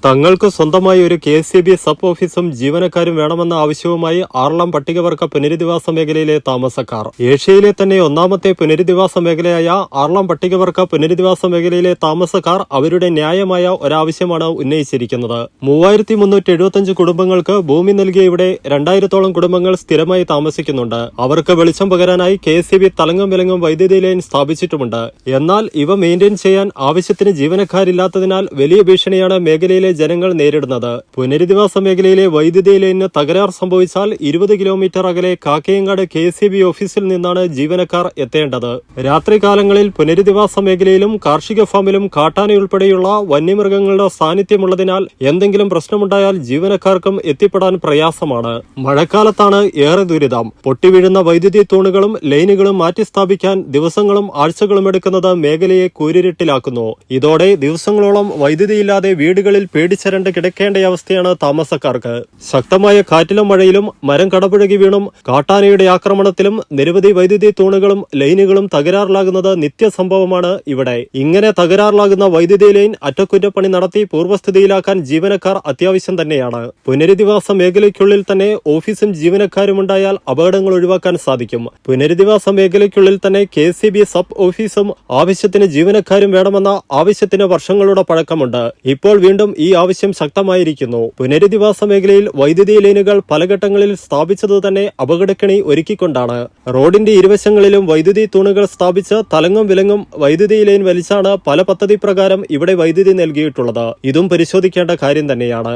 തങ്ങൾക്ക് സ്വന്തമായി ഒരു KCB സബ് ഓഫീസും ജീവനക്കാരും വേണമെന്ന ആവശ്യവുമായി ആറളം പട്ടികവർഗ പുനരധിവാസ മേഖലയിലെ താമസക്കാർ. ഏഷ്യയിലെ തന്നെ ഒന്നാമത്തെ പുനരധിവാസ മേഖലയായ ആറളം പട്ടികവർഗ പുനരധിവാസ മേഖലയിലെ താമസക്കാർ അവരുടെ ന്യായമായ ഒരാവശ്യമാണ് ഉന്നയിച്ചിരിക്കുന്നത്. 3375 കുടുംബങ്ങൾക്ക് ഭൂമി നൽകിയ ഇവിടെ 2000-ഓളം കുടുംബങ്ങൾ സ്ഥിരമായി താമസിക്കുന്നുണ്ട്. അവർക്ക് വെളിച്ചം പകരാനായി KCB തലങ്ങും വിലങ്ങും വൈദ്യുതി ലൈൻ സ്ഥാപിച്ചിട്ടുമുണ്ട്. എന്നാൽ ഇവ മെയിൻറ്റെയിൻ ചെയ്യാൻ ആവശ്യത്തിന് ജീവനക്കാരില്ലാത്തതിനാൽ വലിയ ഭീഷണിയാണ് മേഖലയിലെ ജനങ്ങൾ നേരിടുന്നത്. പുനരധിവാസ മേഖലയിലെ വൈദ്യുതി ലൈനിന് തകരാർ സംഭവിച്ചാൽ 20 കിലോമീറ്റർ അകലെ കാക്കയങ്ങാട് KCB ഓഫീസിൽ നിന്നാണ് ജീവനക്കാർ എത്തേണ്ടത്. രാത്രികാലങ്ങളിൽ പുനരധിവാസ മേഖലയിലും കാർഷിക ഫാമിലും കാട്ടാനയുൾപ്പെടെയുള്ള വന്യമൃഗങ്ങളുടെ സാന്നിധ്യമുള്ളതിനാൽ എന്തെങ്കിലും പ്രശ്നമുണ്ടായാൽ ജീവനക്കാർക്കും എത്തിപ്പെടാൻ പ്രയാസമാണ്. മഴക്കാലത്താണ് ഏറെ ദുരിതം. പൊട്ടിവീഴുന്ന വൈദ്യുതി തൂണുകളും ലൈനുകളും മാറ്റിസ്ഥാപിക്കാൻ ദിവസങ്ങളും ആഴ്ചകളും എടുക്കുന്നത് മേഖലയെ കൂരിരുട്ടിലാക്കുന്നു. ഇതോടെ ദിവസങ്ങളോളം വൈദ്യുതിയില്ലാതെ വീടുകളിൽ പേടിച്ചരണ്ട് കിടക്കേണ്ട അവസ്ഥയാണ് താമസക്കാർക്ക്. ശക്തമായ കാറ്റിലും മഴയിലും മരം കടപുഴകി വീണും കാട്ടാനയുടെ ആക്രമണത്തിലും നിരവധി വൈദ്യുതി തൂണുകളും ലൈനുകളും തകരാറിലാകുന്നത് നിത്യസംഭവമാണ് ഇവിടെ. ഇങ്ങനെ തകരാറിലാകുന്ന വൈദ്യുതി ലൈൻ അറ്റകുറ്റപ്പണി നടത്തി പൂർവ്വസ്ഥിതിയിലാക്കാൻ ജീവനക്കാർ അത്യാവശ്യം തന്നെയാണ്. പുനരധിവാസ മേഖലയ്ക്കുള്ളിൽ തന്നെ ഓഫീസും ജീവനക്കാരുമുണ്ടായാൽ അപകടങ്ങൾ ഒഴിവാക്കാൻ സാധിക്കും. പുനരധിവാസ മേഖലയ്ക്കുള്ളിൽ തന്നെ KCB സബ് ഓഫീസും ആവശ്യത്തിന് ജീവനക്കാരും വേണമെന്ന ആവശ്യത്തിന് വർഷങ്ങളുടെ പഴക്കമുണ്ട്. ഇപ്പോൾ വീണ്ടും ഈ ആവശ്യം ശക്തമായിരിക്കുന്നു. പുനരധിവാസ മേഖലയിൽ വൈദ്യുതി ലൈനുകൾ പല ഘട്ടങ്ങളിൽ സ്ഥാപിച്ചത് തന്നെ അപകടക്കണി ഒരുക്കിക്കൊണ്ടാണ്. റോഡിന്റെ ഇരുവശങ്ങളിലും വൈദ്യുതി തൂണുകൾ സ്ഥാപിച്ച് തലങ്ങും വിലങ്ങും വൈദ്യുതി ലൈൻ വലിച്ചാണ് പല പദ്ധതി പ്രകാരം ഇവിടെ വൈദ്യുതി നൽകിയിട്ടുള്ളത്. ഇതും പരിശോധിക്കേണ്ട കാര്യം തന്നെയാണ്.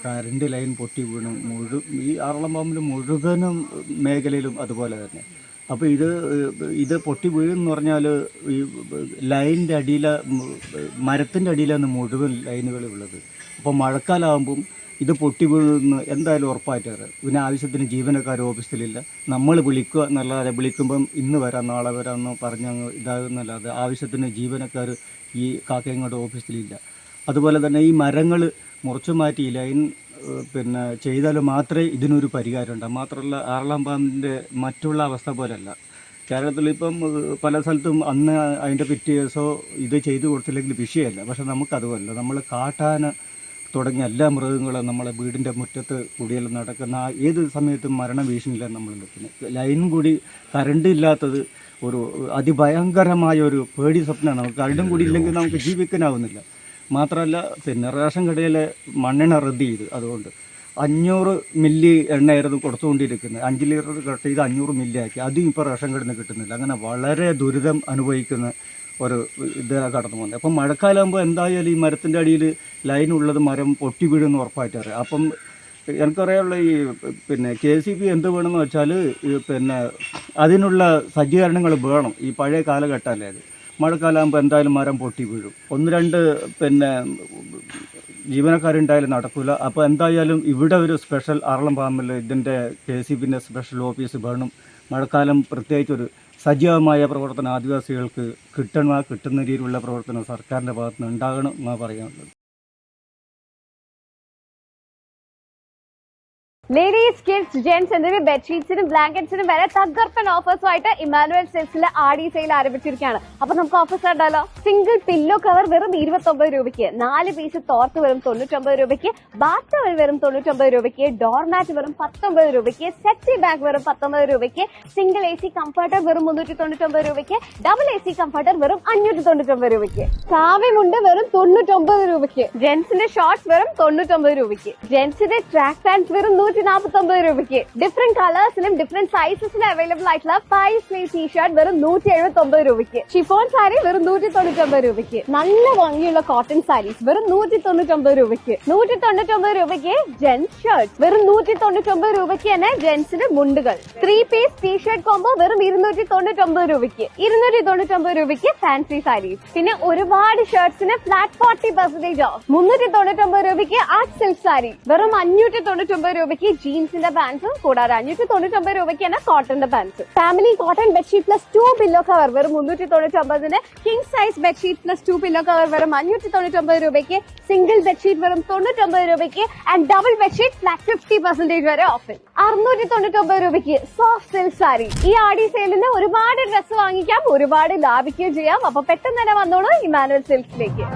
കറണ്ട് ലൈൻ പൊട്ടി വീണു ഈ ആറളം മുഴുവനും മേഖലയിലും അതുപോലെ തന്നെ. അപ്പോൾ ഇത് പൊട്ടി വീഴുമെന്ന് പറഞ്ഞാൽ ഈ ലൈനിൻ്റെ അടിയിൽ മരത്തിൻ്റെ അടിയിലാണ് മുഴുവൻ ലൈനുകൾ ഉള്ളത്. അപ്പോൾ മഴക്കാലമാകുമ്പം ഇത് പൊട്ടി വീഴുമെന്ന് എന്തായാലും ഉറപ്പായിട്ടേറെ. പിന്നെ ആവശ്യത്തിന് ജീവനക്കാർ ഓഫീസിലില്ല. നമ്മൾ വിളിക്കുക എന്നല്ലാതെ വിളിക്കുമ്പം ഇന്ന് വരാം നാളെ വരാമെന്ന് പറഞ്ഞങ്ങ് ഇതാകുന്നല്ലാതെ ആവശ്യത്തിന് ജീവനക്കാർ ഈ കാക്കയങ്ങാട് ഓഫീസിലില്ല. അതുപോലെ തന്നെ ഈ മരങ്ങൾ മുറിച്ചു മാറ്റി ലൈൻ ചെയ്താൽ മാത്രമേ ഇതിനൊരു പരിഹാരമുണ്ട്. മാത്രമല്ല ആറളം പാമ്പിൻ്റെ മറ്റുള്ള അവസ്ഥ പോലെയല്ല. കേരളത്തിൽ ഇപ്പം പല സ്ഥലത്തും അന്ന് അതിൻ്റെ പിറ്റേ ദിവസമോ ഇത് ചെയ്തു കൊടുത്തില്ലെങ്കിൽ വിഷയമല്ല. പക്ഷെ നമുക്കതുപോലെ നമ്മൾ കാട്ടാന തുടങ്ങിയ എല്ലാ മൃഗങ്ങളും നമ്മളെ വീടിൻ്റെ മുറ്റത്ത് കൂടിയെല്ലാം നടക്കുന്ന ഏത് സമയത്തും മരണഭീഷണിയിലാണ് നമ്മൾ നിൽക്കുന്നത്. ലൈൻ കൂടി കറണ്ട് ഇല്ലാത്തത് ഒരു അതിഭയങ്കരമായ ഒരു പേടി സ്വപ്നമാണ്. നമുക്ക് കറണ്ടും കൂടി ഇല്ലെങ്കിൽ നമുക്ക് ജീവിക്കാനാവുന്നില്ല. മാത്രമല്ല റേഷൻ കടയിലെ മണ്ണെണ്ണ റദ്ദ് ചെയ്ത് അതുകൊണ്ട് 500 മില്ലി എണ്ണയായിരുന്നു കൊടുത്തുകൊണ്ടിരിക്കുന്നത്. 5 ലിറ്റർ കട്ട് ചെയ്ത് 500 മില്ലി ആക്കി. അതും ഇപ്പോൾ റേഷൻ കടയിൽ നിന്ന് കിട്ടുന്നില്ല. അങ്ങനെ വളരെ ദുരിതം അനുഭവിക്കുന്ന ഒരു ഇത് കടന്നു പോകുന്നത്. അപ്പം മഴക്കാലമാകുമ്പോൾ എന്തായാലും ഈ മരത്തിൻ്റെ അടിയിൽ ലൈനുള്ളത് മരം പൊട്ടി വീഴുമെന്ന് ഉറപ്പായിട്ട് അറിയാം. അപ്പം എനിക്കറിയാനുള്ള ഈ KCB എന്ത് വേണമെന്ന് വെച്ചാൽ അതിനുള്ള സജ്ജീകരണങ്ങൾ വേണം. ഈ പഴയ കാലഘട്ടമല്ലേ അത്. മഴക്കാലമാകുമ്പോൾ എന്തായാലും മരം പൊട്ടി വീഴും. 1-2 ജീവനക്കാരുണ്ടായാലും നടക്കില്ല. അപ്പോൾ എന്തായാലും ഇവിടെ ഒരു സ്പെഷ്യൽ ആറളം പാമ്പിൽ ഇതിൻ്റെ KCBൻ്റെ സ്പെഷ്യൽ ഓഫീസ് വേണം. മഴക്കാലം പ്രത്യേകിച്ചൊരു സജീവമായ പ്രവർത്തനം ആദിവാസികൾക്ക് കിട്ടുന്ന രീതിയിലുള്ള പ്രവർത്തനം സർക്കാരിൻ്റെ ഭാഗത്ത് നിന്ന് ഉണ്ടാകണം എന്നാണ് പറയാനുള്ളത്. ലേഡീസ്, കിഡ്സ്, ജെന്റ്സ് എന്നിവ ബെഡ്ഷീറ്റ്സിനും ബ്ലാങ്കറ്റ്സിനും വരെ തകർപ്പൻ ഓഫേഴ്സുമായിട്ട് ഇമാനുവൽ സിൽക്സിലെ ആടി സെയിൽ ആരംഭിച്ചിരിക്കുകയാണ്. അപ്പൊ നമുക്ക് ഓഫേഴ്സ് കണ്ടാലോ? സിംഗിൾ പില്ലോ കവർ വെറും 29 രൂപയ്ക്ക്, 4 പീസ് തോർത്ത് വെറും 99 രൂപയ്ക്ക്, ബാത്ത് ടവൽ വെറും 99 രൂപയ്ക്ക്, ഡോർമാറ്റ് വെറും 19 രൂപയ്ക്ക്, സെറ്റി ബാഗ് വെറും 19 രൂപയ്ക്ക്, സിംഗിൾ AC കംഫർട്ടർ വെറും 399 രൂപയ്ക്ക്, ഡബിൾ AC കംഫർട്ടർ വെറും 599 രൂപയ്ക്ക്, കാവ്യമുണ്ട് വെറും 99 രൂപയ്ക്ക്, ജെന്റ്സിന്റെ ഷോർട്സ് വെറും 99 രൂപയ്ക്ക്, ജെന്റ്സിന്റെ ട്രാക്ക് പാൻസ് വെറും 149 രൂപയ്ക്ക്, ഡിഫറെന്റ് കളേഴ്സിലും ഡിഫറെന്റ് സൈസസിലും അവൈലബിൾ ആയിട്ടുള്ള 5 സ്ലീവ് ടീഷർട്ട് വെറും 179 രൂപയ്ക്ക്, ഷിഫോൺ സാരി വെറും 199 രൂപയ്ക്ക്, നല്ല ഭംഗിയുള്ള കോട്ടൺ സാരീസ് വെറും 199 രൂപയ്ക്ക്, 199 രൂപയ്ക്ക് ജെന്റ്സ് ഷർട്ട്, വെറും 199 രൂപയ്ക്ക് തന്നെ ജെന്റ്സിന്റെ മുണ്ടുകൾ, 3 പീസ് ടീഷർട്ട് കോംബോ വെറും 299 രൂപയ്ക്ക്, 299 രൂപയ്ക്ക് ഫാൻസി സാരീസ്. പിന്നെ ഒരുപാട് ഷർട്ട്സിന് ഫ്ലാറ്റ് 40% ഓഫ്, 399 രൂപയ്ക്ക് ആർട്ട് സിൽക്ക് സാരി, വെറും 599 രൂപയ്ക്ക് ജീൻസിന്റെ പാൻസും, കൂടാതെ 599 രൂപയ്ക്ക് തന്നെ കോട്ടന്റെ pants. Family cotton bedsheet plus 2 pillow cover വെറും 399, king size bedsheet plus 2 pillow cover വെറും 599 രൂപയ്ക്ക്, സിംഗിൾ ബെഡ്ഷീറ്റ് വെറും 99 രൂപയ്ക്ക് ആൻഡ് ഡബിൾ ബെഡ്ഷീറ്റ് ഫ്ലാറ്റ് 50% വരെ ഓഫർ. 699 രൂപയ്ക്ക് സോഫ്റ്റ് സിൽക്ക് സാരി. ഈ ആടി സെയിലിന് ഒരുപാട് ഡ്രസ്സ് വാങ്ങിക്കാം, ഒരുപാട് ലാഭിക്കുകയും ചെയ്യാം. അപ്പൊ പെട്ടെന്ന് തന്നെ വന്നോളൂ ഇമാനുവൽ സിൽക്സിലേക്ക്.